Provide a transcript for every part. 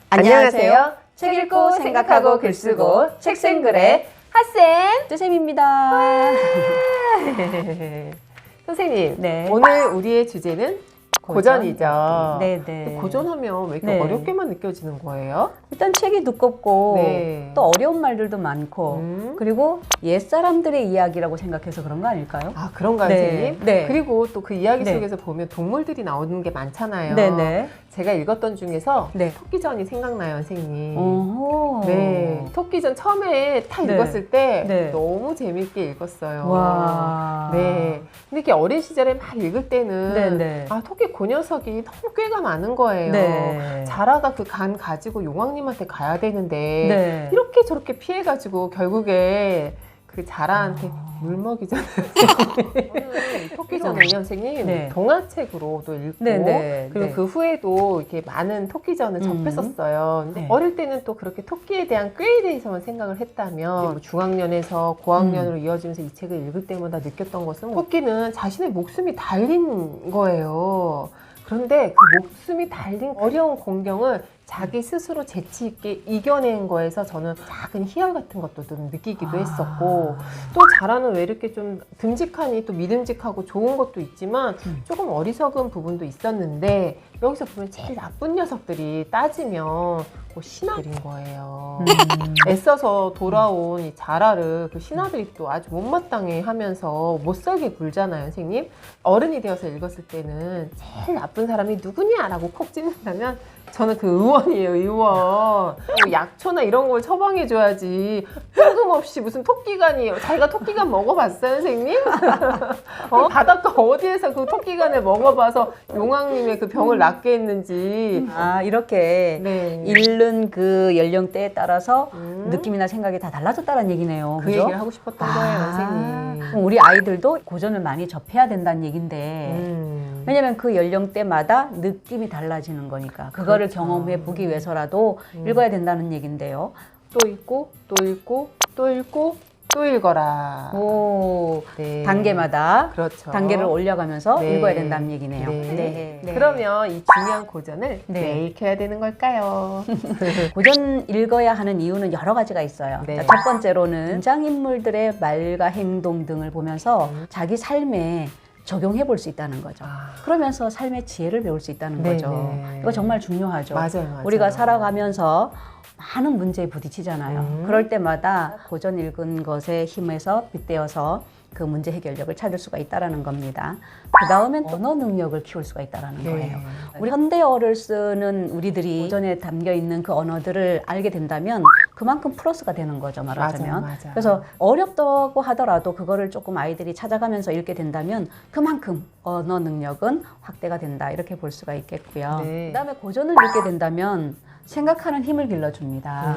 안녕하세요. 책 읽고 생각하고 글 쓰고 책생글의 핫쌤 쯔쌤입니다. 선생님, 네. 오늘 우리의 주제는 고전이죠. 네네. 고전하면 왜 이렇게 네. 어렵게만 느껴지는 거예요? 일단 책이 두껍고 네. 또 어려운 말들도 많고 그리고 옛사람들의 이야기라고 생각해서 그런 거 아닐까요? 아, 그런가요, 네. 선생님? 네. 그리고 또 그 이야기 네. 속에서 보면 동물들이 나오는 게 많잖아요. 네네. 제가 읽었던 중에서 네. 토끼전이 생각나요, 선생님. 오호. 네, 토끼전 처음에 딱 네. 읽었을 때 네. 너무 재미있게 읽었어요. 와. 네. 근데 이렇게 어린 시절에 막 읽을 때는 네네. 아, 토끼 그 녀석이 너무 꾀가 많은 거예요. 네. 자라가 그 간 가지고 용왕님한테 가야 되는데 네. 이렇게 저렇게 피해가지고 결국에 그 자라한테 물먹이잖아요. 저는 토끼전은요, 선생님, 네. 동화책으로도 읽고 네네. 그리고 네. 그 후에도 이렇게 많은 토끼전을 접했었어요. 근데 네. 어릴 때는 또 그렇게 토끼에 대한 꾀에 대해서만 생각을 했다면 중학년에서 고학년으로 이어지면서 이 책을 읽을 때마다 느꼈던 것은 토끼는 자신의 목숨이 달린 거예요. 그런데 그 목숨이 달린 어려운 공경을 자기 스스로 재치 있게 이겨낸 거에서 저는 작은 희열 같은 것도 좀 느끼기도 했었고, 또 자라는 왜 이렇게 좀 듬직하니 또 믿음직하고 좋은 것도 있지만 조금 어리석은 부분도 있었는데, 여기서 보면 제일 나쁜 녀석들이 따지면 신하들인 거예요. 애써서 돌아온 이 자라를 그 신하들이 또 아주 못마땅해 하면서 못살게 굴잖아요, 선생님. 어른이 되어서 읽었을 때는 제일 나쁜 사람이 누구냐라고 콕 찝는다면 저는 그 의원이에요, 의원. 약초나 이런 걸 처방해줘야지. 뜬금없이 무슨 토끼간이에요. 자기가 토끼간 먹어봤어요, 선생님? 바닷가 어디에서 그 토끼간을 먹어봐서 용왕님의 그 병을 낫게 했는지. 아, 이렇게 네. 읽는 그 연령대에 따라서 느낌이나 생각이 다 달라졌다는 얘기네요. 그 그죠? 얘기를 하고 싶었던 거예요, 선생님. 그럼 우리 아이들도 고전을 많이 접해야 된다는 얘긴데 왜냐면 그 연령대마다 느낌이 달라지는 거니까 그거를 그렇죠. 경험해 보기 위해서라도 읽어야 된다는 얘긴데요. 또 읽고 또 읽고 또 읽고 또 읽어라. 오, 네. 단계마다 그렇죠. 단계를 올려가면서 네. 읽어야 된다는 얘기네요. 네. 네. 그러면 이 중요한 고전을 네. 왜 읽혀야 되는 걸까요? 고전 읽어야 하는 이유는 여러 가지가 있어요. 네. 자, 첫 번째로는 등장인물들의 말과 행동 등을 보면서 자기 삶에 적용해 볼 수 있다는 거죠. 그러면서 삶의 지혜를 배울 수 있다는 네, 거죠. 네. 이거 정말 중요하죠. 맞아요. 우리가 살아가면서 많은 문제에 부딪히잖아요. 그럴 때마다 고전 읽은 것에 힘에서 빗대어서 그 문제 해결력을 찾을 수가 있다는 겁니다. 그 다음엔 언어 능력을 키울 수가 있다는 네. 거예요. 우리 현대어를 쓰는 우리들이 고전에 담겨 있는 그 언어들을 알게 된다면 그만큼 플러스가 되는 거죠, 말하자면. 맞아요. 그래서 어렵다고 하더라도 그거를 조금 아이들이 찾아가면서 읽게 된다면 그만큼 언어 능력은 확대가 된다, 이렇게 볼 수가 있겠고요. 네. 그다음에 고전을 읽게 된다면 생각하는 힘을 길러줍니다.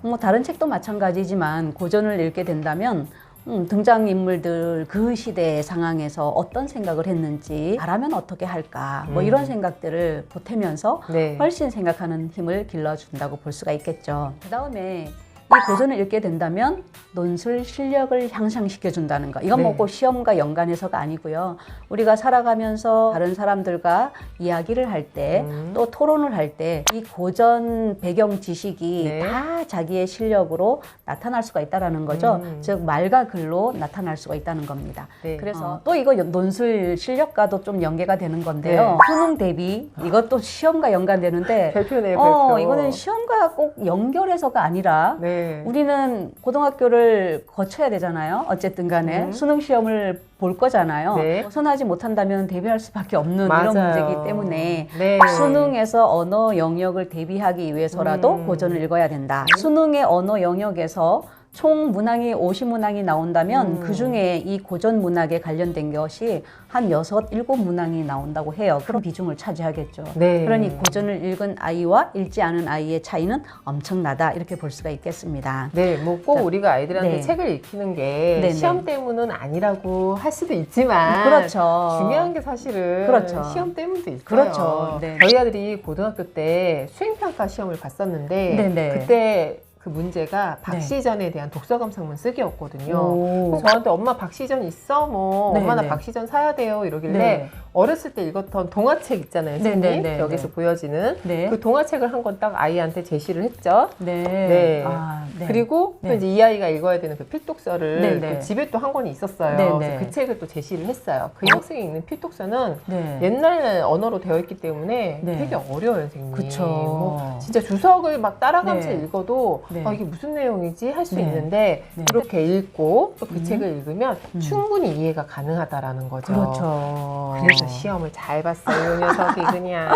뭐 다른 책도 마찬가지지만 고전을 읽게 된다면 등장인물들 그 시대의 상황에서 어떤 생각을 했는지, 잘하면 어떻게 할까, 뭐 이런 생각들을 보태면서 네. 훨씬 생각하는 힘을 길러준다고 볼 수가 있겠죠. 그 다음에 이 고전을 읽게 된다면 논술 실력을 향상시켜 준다는 거. 이건 네. 뭐 꼭 시험과 연관해서가 아니고요. 우리가 살아가면서 다른 사람들과 이야기를 할 때, 또 토론을 할 때 이 고전 배경 지식이 네. 다 자기의 실력으로 나타날 수가 있다는 거죠. 즉 말과 글로 나타날 수가 있다는 겁니다. 네. 그래서 또 이거 논술 실력과도 좀 연계가 되는 건데요. 수능 대비 이것도 시험과 연관되는데 별표네요, 별표. 이거는 시험과 꼭 연결해서가 아니라 네. 우리는 고등학교를 거쳐야 되잖아요. 어쨌든 간에 수능 시험을 볼 거잖아요. 네. 벗어나지 못한다면 대비할 수밖에 없는 맞아요. 이런 문제이기 때문에 네. 수능에서 언어 영역을 대비하기 위해서라도 고전을 읽어야 된다. 수능의 언어 영역에서 총 문항이 50문항이 나온다면 그중에 이 고전 문학에 관련된 것이 한 6, 7문항이 나온다고 해요. 그런 비중을 차지하겠죠. 네. 그러니 고전을 읽은 아이와 읽지 않은 아이의 차이는 엄청나다, 이렇게 볼 수가 있겠습니다. 네, 뭐 꼭 우리가 아이들한테 네. 책을 읽히는 게 네네. 시험 때문은 아니라고 할 수도 있지만 그렇죠. 중요한 게 사실은 그렇죠. 시험 때문도 있어요. 그렇죠. 네. 저희 아들이 고등학교 때 수행평가 시험을 봤었는데 네네. 그때 그 문제가 박시전에 대한 독서감상문 쓰기였거든요. 오. 그래서 저한테 엄마 박시전 있어? 뭐 네, 엄마 나 네. 박시전 사야 돼요 이러길래 네. 어렸을 때 읽었던 동화책 있잖아요, 선생님. 네네네. 여기서 보여지는 네. 그 동화책을 한 권 딱 아이한테 제시를 했죠. 네. 네. 아, 네. 그리고 또 네. 이제 이 아이가 읽어야 되는 그 필독서를 네네. 그 집에 또 한 권이 있었어요. 네네. 그래서 그 책을 또 제시를 했어요. 그 학생이 읽는 필독서는 네. 옛날 언어로 되어 있기 때문에 네. 되게 어려워요, 선생님. 그쵸. 뭐 진짜 주석을 막 따라가면서 네. 읽어도 네. 이게 무슨 내용이지 할 수 네. 있는데 네. 이렇게 읽고 또 그 책을 읽으면 음. 충분히 이해가 가능하다라는 거죠. 그렇죠. 그래서 시험을 잘 봤어요, 이 녀석이 그냥.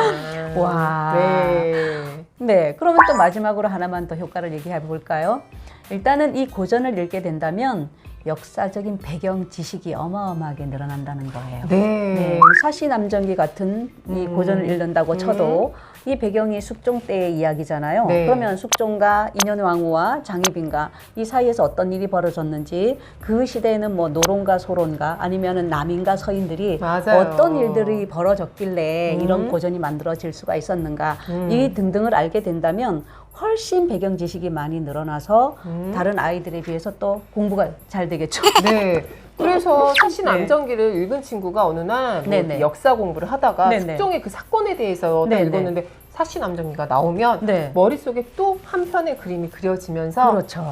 와. 네. 네, 그러면 또 마지막으로 하나만 더 효과를 얘기해 볼까요? 일단은 이 고전을 읽게 된다면 역사적인 배경 지식이 어마어마하게 늘어난다는 거예요. 네. 네, 사시남정기 같은 이 고전을 읽는다고 쳐도 이 배경이 숙종 때의 이야기잖아요. 네. 그러면 숙종과 인현왕후와 장희빈과 이 사이에서 어떤 일이 벌어졌는지 그 시대에는 뭐 노론과 소론과 아니면은 남인과 서인들이 맞아요. 어떤 일들이 벌어졌길래 이런 음. 고전이 만들어질 수가 있었는가 이 등등을 알게 된다면 훨씬 배경 지식이 많이 늘어나서 다른 아이들에 비해서 또 공부가 잘 되겠죠. 네. 그래서 사시남정기를 읽은 친구가 어느 날 뭐 네네. 역사 공부를 하다가 네네. 숙종의 그 사건에 대해서 딱 네네. 읽었는데 사시남정기가 나오면 네. 머릿속에 또 한 편의 그림이 그려지면서 그렇죠.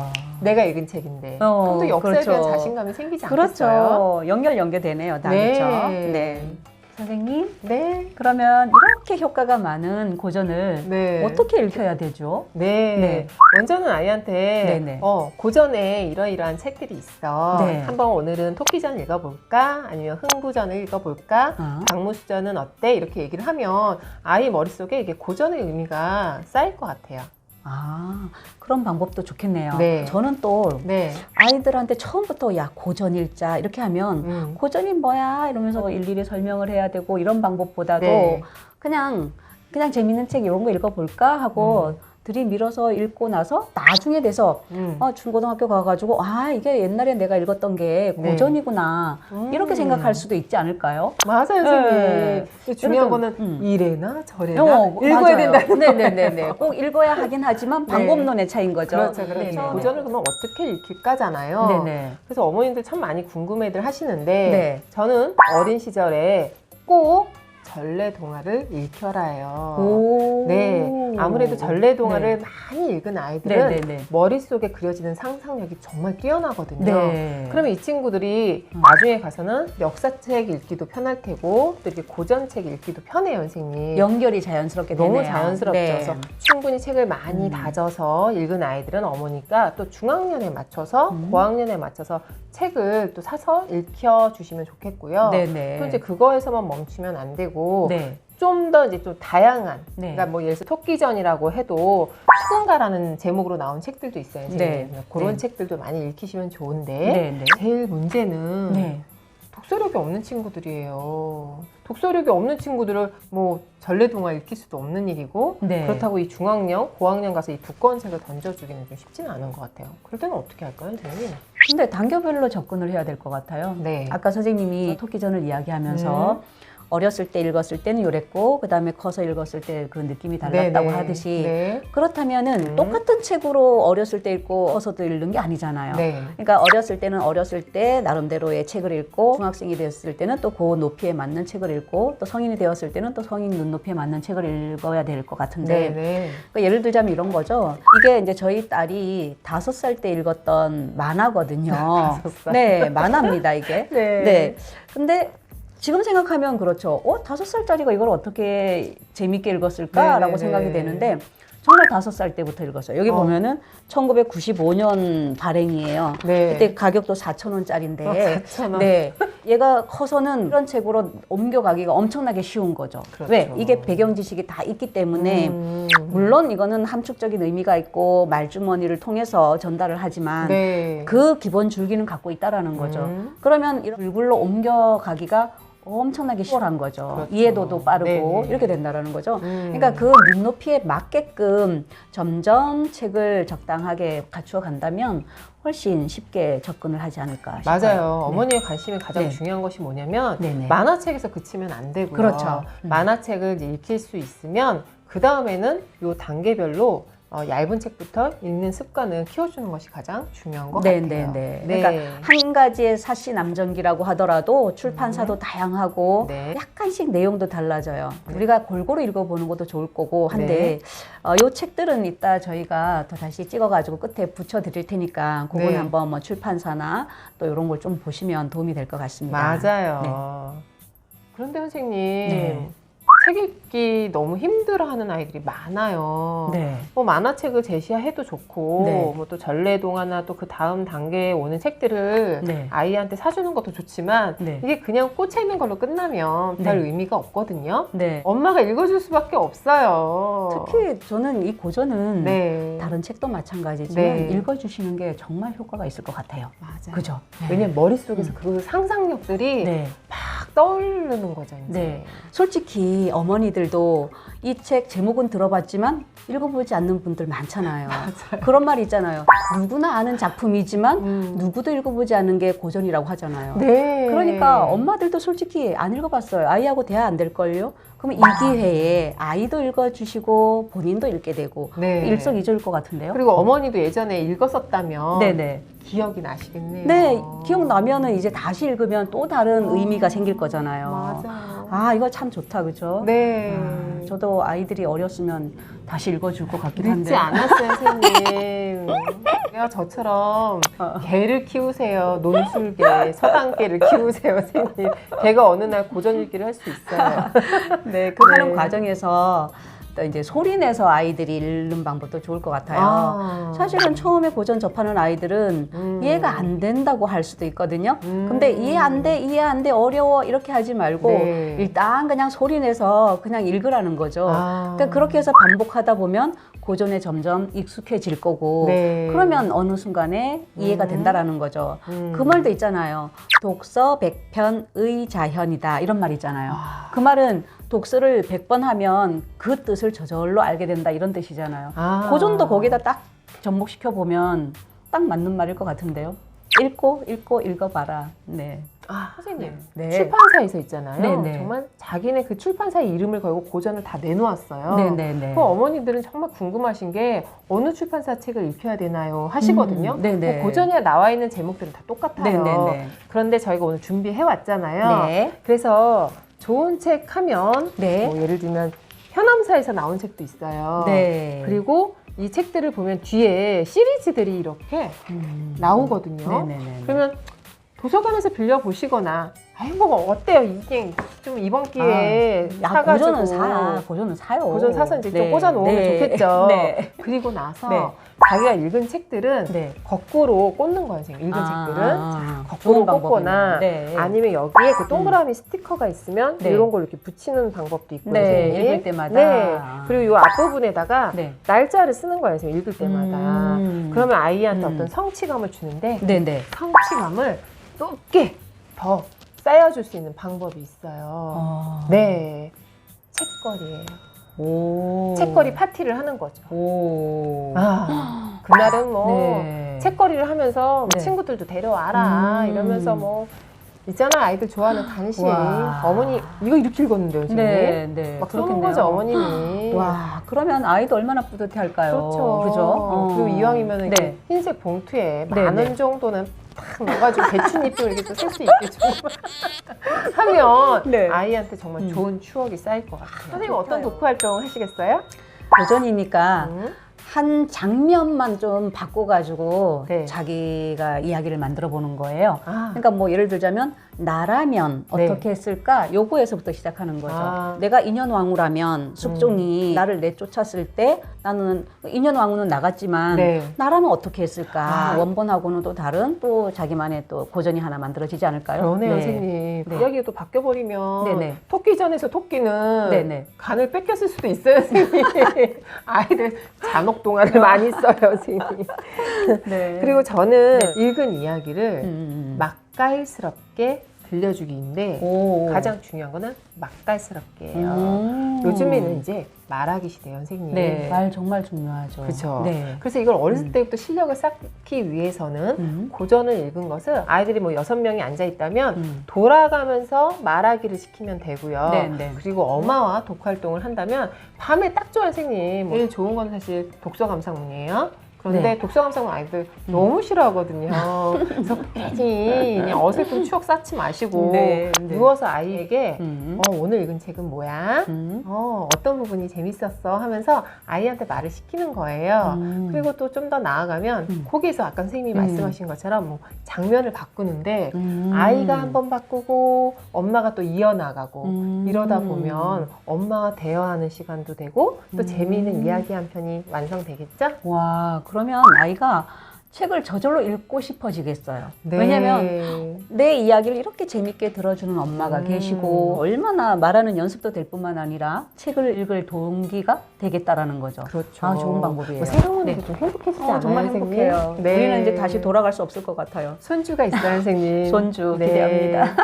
내가 읽은 책인데 어, 그럼 또 역사에 그렇죠. 대한 자신감이 생기지 않겠어요? 그렇죠. 연계되네요. 다 네. 그렇죠. 네. 선생님, 네. 그러면 이렇게 효과가 많은 고전을 네. 어떻게 읽혀야 되죠? 네. 네. 먼저는 아이한테 네네. 고전에 이러이러한 책들이 있어. 네. 한번 오늘은 토끼전 읽어볼까? 아니면 흥부전을 읽어볼까? 강무수전은 어때? 이렇게 얘기를 하면 아이 머릿속에 이게 고전의 의미가 쌓일 것 같아요. 아, 그런 방법도 좋겠네요. 네. 저는 또 네. 아이들한테 처음부터 야 고전 읽자 이렇게 하면 고전이 뭐야 이러면서 일일이 설명을 해야 되고 이런 방법보다도 네. 그냥 재밌는 책 이런 거 읽어볼까 하고 들이밀어서 읽고 나서 나중에 돼서 중고등학교 가가지고 아 이게 옛날에 내가 읽었던 게 네. 고전이구나 이렇게 생각할 수도 있지 않을까요? 맞아요, 선생님. 네. 중요한 그래도, 거는 이래나 저래나 읽어야 맞아요. 된다는 네네네네. 꼭 읽어야 하긴 하지만 네. 방법론의 차이인 거죠. 그렇죠, 그렇죠. 네네. 고전을 그러면 어떻게 읽힐까잖아요. 네네. 그래서 어머님들 참 많이 궁금해들 하시는데 네. 저는 어린 시절에 꼭 전래동화를 읽혀라요. 오. 네, 아무래도 전래동화를 네. 많이 읽은 아이들은 네네네. 머릿속에 그려지는 상상력이 정말 뛰어나거든요. 네. 그러면 이 친구들이 나중에 가서는 역사책 읽기도 편할 테고 또 이렇게 고전책 읽기도 편해요, 선생님. 연결이 자연스럽게 너무 되네요. 자연스럽죠. 네. 그래서 충분히 책을 많이 다져서 읽은 아이들은 어머니가 또 중학년에 맞춰서 고학년에 맞춰서 책을 또 사서 읽혀 주시면 좋겠고요. 네네. 또 이제 그거에서만 멈추면 안 되고 네. 좀 더 이제 좀 다양한 네. 그러니까 뭐 예를 들어 토끼전이라고 해도 수군가라는 제목으로 나온 책들도 있어요. 네. 그런 네. 책들도 많이 읽히시면 좋은데 네. 네. 제일 문제는 네. 독서력이 없는 친구들이에요. 독서력이 없는 친구들을 뭐 전래동화 읽힐 수도 없는 일이고 네. 그렇다고 이 중학년, 고학년 가서 이 두꺼운 책을 던져주기는 좀 쉽지는 않은 것 같아요. 그럴 때는 어떻게 할까요, 선생님? 근데 단계별로 접근을 해야 될 것 같아요. 네. 아까 선생님이 토끼전을 이야기하면서 어렸을 때 읽었을 때는 요랬고 그다음에 커서 읽었을 때 그 느낌이 달랐다고 네, 네. 하듯이 네. 그렇다면은 똑같은 책으로 어렸을 때 읽고 커서도 읽는 게 아니잖아요. 네. 그러니까 어렸을 때는 어렸을 때 나름대로의 책을 읽고 중학생이 되었을 때는 또 그 높이에 맞는 책을 읽고 또 성인이 되었을 때는 또 성인 눈높이에 맞는 책을 읽어야 될 것 같은데 네. 네. 그러니까 예를 들자면 이런 거죠. 이게 이제 저희 딸이 5살 때 읽었던 만화거든요. 5살. 네, 만화입니다, 이게. 네. 네. 근데 지금 생각하면 그렇죠. 5살짜리가 이걸 어떻게 재밌게 읽었을까라고 네, 네, 생각이 네. 되는데 정말 5살 때부터 읽었어요. 여기 보면은 1995년 발행이에요. 네. 그때 가격도 4,000원짜리인데 4,000원. 네. 얘가 커서는 이런 책으로 옮겨가기가 엄청나게 쉬운 거죠. 그렇죠. 왜? 이게 배경 지식이 다 있기 때문에 물론 이거는 함축적인 의미가 있고 말주머니를 통해서 전달을 하지만 네. 그 기본 줄기는 갖고 있다라는 거죠. 그러면 이런 불굴로 옮겨가기가 엄청나게 수월한 거죠. 그렇죠. 이해도도 빠르고 네네. 이렇게 된다라는 거죠. 그러니까 그 눈높이에 맞게끔 점점 책을 적당하게 갖추어 간다면 훨씬 쉽게 접근을 하지 않을까 싶어요. 맞아요. 네. 어머니의 관심이 가장 네. 중요한 것이 뭐냐면 네네. 만화책에서 그치면 안 되고요. 그렇죠. 만화책을 이제 읽힐 수 있으면 그 다음에는 요 단계별로 얇은 책부터 읽는 습관을 키워주는 것이 가장 중요한 것 네, 같아요. 네, 네. 그러니까 한 가지의 사시 남전기라고 하더라도 출판사도 다양하고 네. 약간씩 내용도 달라져요. 네. 우리가 골고루 읽어보는 것도 좋을 거고 한데 요 책들은 이따 저희가 더 다시 찍어가지고 끝에 붙여드릴 테니까 그거는 네. 한번 뭐 출판사나 또 이런 걸 좀 보시면 도움이 될 것 같습니다. 맞아요. 그런데 선생님, 네. 책 읽기 너무 힘들어하는 아이들이 많아요. 네. 뭐 만화책을 제시해도 좋고, 네. 뭐 또 전래동화나 또 그 다음 단계에 오는 책들을 네. 아이한테 사주는 것도 좋지만 네. 이게 그냥 꽂혀 있는 걸로 끝나면 별 네. 의미가 없거든요. 네. 엄마가 읽어줄 수밖에 없어요. 특히 저는 이 고전은 네. 다른 책도 마찬가지지만 네. 읽어주시는 게 정말 효과가 있을 것 같아요. 맞아요. 그죠? 왜냐면 머릿속에서 그 상상력들이 네. 막 떠오르는 거죠, 이제. 네. 솔직히 어머니들도 이 책 제목은 들어봤지만 읽어보지 않는 분들 많잖아요. 그런 말 있잖아요. 누구나 아는 작품이지만 누구도 읽어보지 않는 게 고전이라고 하잖아요. 네. 그러니까 엄마들도 솔직히 안 읽어봤어요. 아이하고 대화 안 될걸요? 그러면 이 기회에 아이도 읽어주시고 본인도 읽게 되고 네. 일석이조일 것 같은데요. 그리고 어머니도 예전에 읽었었다면 네네. 기억이 나시겠네요. 네, 기억나면은 이제 다시 읽으면 또 다른 의미가 생길 거잖아요. 맞아요. 아, 이거 참 좋다, 그죠? 네. 아, 저도 아이들이 어렸으면 다시 읽어줄 것 같긴 한데. 늦지 않았어요, 선생님. 그냥 저처럼 개를 키우세요. 논술개, 서당개를 키우세요, 선생님. 개가 어느 날 고전 읽기를 할 수 있어요. 네, 그 하는 네. 과정에서 또 이제 소리 내서 아이들이 읽는 방법도 좋을 것 같아요. 아. 사실은 처음에 고전 접하는 아이들은 이해가 안 된다고 할 수도 있거든요. 음. 근데 이해 안 돼, 어려워 이렇게 하지 말고 네. 일단 그냥 소리 내서 그냥 읽으라는 거죠. 아. 그러니까 그렇게 해서 반복하다 보면 고전에 점점 익숙해질 거고 네. 그러면 어느 순간에 이해가 된다라는 거죠. 그 말도 있잖아요. 독서 100편의 자현이다 이런 말 있잖아요. 그 말은 독서를 100번 하면 그 뜻을 저절로 알게 된다 이런 뜻이잖아요. 아. 고전도 거기다 딱 접목시켜 보면 딱 맞는 말일 것 같은데요. 읽고 읽어봐라. 네. 아, 선생님. 네. 출판사에서 있잖아요. 네, 네. 정말 자기네 그 출판사의 이름을 걸고 고전을 다 내놓았어요. 네네네. 그 어머니들은 정말 궁금하신 게 어느 출판사 책을 읽혀야 되나요? 하시거든요. 네네. 그 고전에 나와 있는 제목들은 다 똑같아요. 네네네. 그런데 저희가 오늘 준비해 왔잖아요. 네. 그래서 좋은 책 하면 네. 뭐 예를 들면 현암사에서 나온 책도 있어요. 네. 그리고 이 책들을 보면 뒤에 시리즈들이 이렇게 나오거든요. 네네네. 그러면 도서관에서 빌려 보시거나, 아이 뭐 어때요? 이게 좀 이번 기회에 사가지고 고전은 사요. 고전 사서 이제 좀 네. 꽂아 놓으면 네. 좋겠죠. 네. 그리고 나서 네. 자기가 읽은 책들은 네. 거꾸로 꽂는 거예요. 지금 읽은 책들은 거꾸로 좋은 꽂거나 방법이네요. 네. 아니면 여기에 그 동그라미 스티커가 있으면 네. 이런 걸 이렇게 붙이는 방법도 있고요. 네, 선생님. 읽을 때마다. 네. 그리고 이 앞부분에다가 네. 날짜를 쓰는 거예요. 지금 읽을 때마다. 그러면 아이한테 어떤 성취감을 주는데 네네. 성취감을 높게 더 쌓여줄 수 있는 방법이 있어요. 네, 책거리예요. 오. 책거리 파티를 하는 거죠. 오. 아, 그날은 뭐 네. 책거리를 하면서 네. 친구들도 데려와라 이러면서 뭐 있잖아 아이들 좋아하는 간식. 와. 어머니 이거 이렇게 읽었는데요, 선생님. 네, 네. 막 쏘는 그렇겠네요. 거죠, 어머님이. 와, 그러면 아이도 얼마나 뿌듯해할까요? 그렇죠. 그죠? 그리고 이왕이면 네. 흰색 봉투에 네, 10,000원 네. 정도는 탁 넣어가지고 대추잎도 이렇게 또 쓸 수 있게 좀 하면 네. 아이한테 정말 좋은 추억이 쌓일 것 같아요. 선생님 어떤 좋다요. 독후 활동 하시겠어요? 고전이니까 음. 한 장면만 좀 바꿔가지고 네. 자기가 이야기를 만들어 보는 거예요. 아. 그러니까 뭐 예를 들자면 나라면 네. 어떻게 했을까? 요거에서부터 시작하는 거죠. 아. 내가 인현왕후라면 숙종이 나를 내쫓았을 때 나는 인현왕후는 나갔지만 네. 나라면 어떻게 했을까? 아. 원본하고는 또 다른 또 자기만의 또 고전이 하나 만들어지지 않을까요? 그러네요, 네. 선생님. 네. 이야기가 또 바뀌어버리면 네네. 토끼전에서 토끼는 네네. 간을 뺏겼을 수도 있어요, 선생님. 아이들 잔혹동화를 많이 써요, 선생님. 네. 그리고 저는 네. 읽은 이야기를 맛깔스럽게 들려주기인데 오. 가장 중요한 거는 맛깔스럽게 해요. 요즘에는 이제 말하기 시대예요, 선생님. 네, 말 정말 중요하죠. 그렇죠. 네. 그래서 이걸 어렸을 때부터 실력을 쌓기 위해서는 고전을 읽은 것을 아이들이 뭐 6명이 앉아 있다면 돌아가면서 말하기를 시키면 되고요. 네, 네. 그리고 엄마와 독활동을 한다면 밤에 딱 좋아요, 선생님. 제일 좋은 건 사실 독서 감상문이에요. 그런데 네. 독서 감상문 아이들 너무 싫어하거든요. 그래서 괜히 그냥 어설픈 추억 쌓지 마시고 네, 네. 누워서 아이에게 음. 오늘 읽은 책은 뭐야? 어떤 부분이 재밌었어? 하면서 아이한테 말을 시키는 거예요. 그리고 또 좀 더 나아가면 거기에서 아까 선생님이 말씀하신 것처럼 뭐 장면을 바꾸는데 아이가 한번 바꾸고 엄마가 또 이어나가고 이러다 보면 엄마와 대화하는 시간도 되고 또 재미있는 이야기 한 편이 완성되겠죠? 와, 그러면 아이가 책을 저절로 읽고 싶어지겠어요. 네. 왜냐하면 내 이야기를 이렇게 재밌게 들어주는 엄마가 계시고 얼마나 말하는 연습도 될 뿐만 아니라 책을 읽을 동기가 되겠다라는 거죠. 그렇죠. 아, 좋은 방법이에요. 뭐 새로운 네. 게 좀 행복해지지 않아요, 정말 선생님? 행복해요. 네. 우리는 이제 다시 돌아갈 수 없을 것 같아요. 손주가 있어요, 선생님. 손주 네. 기대합니다.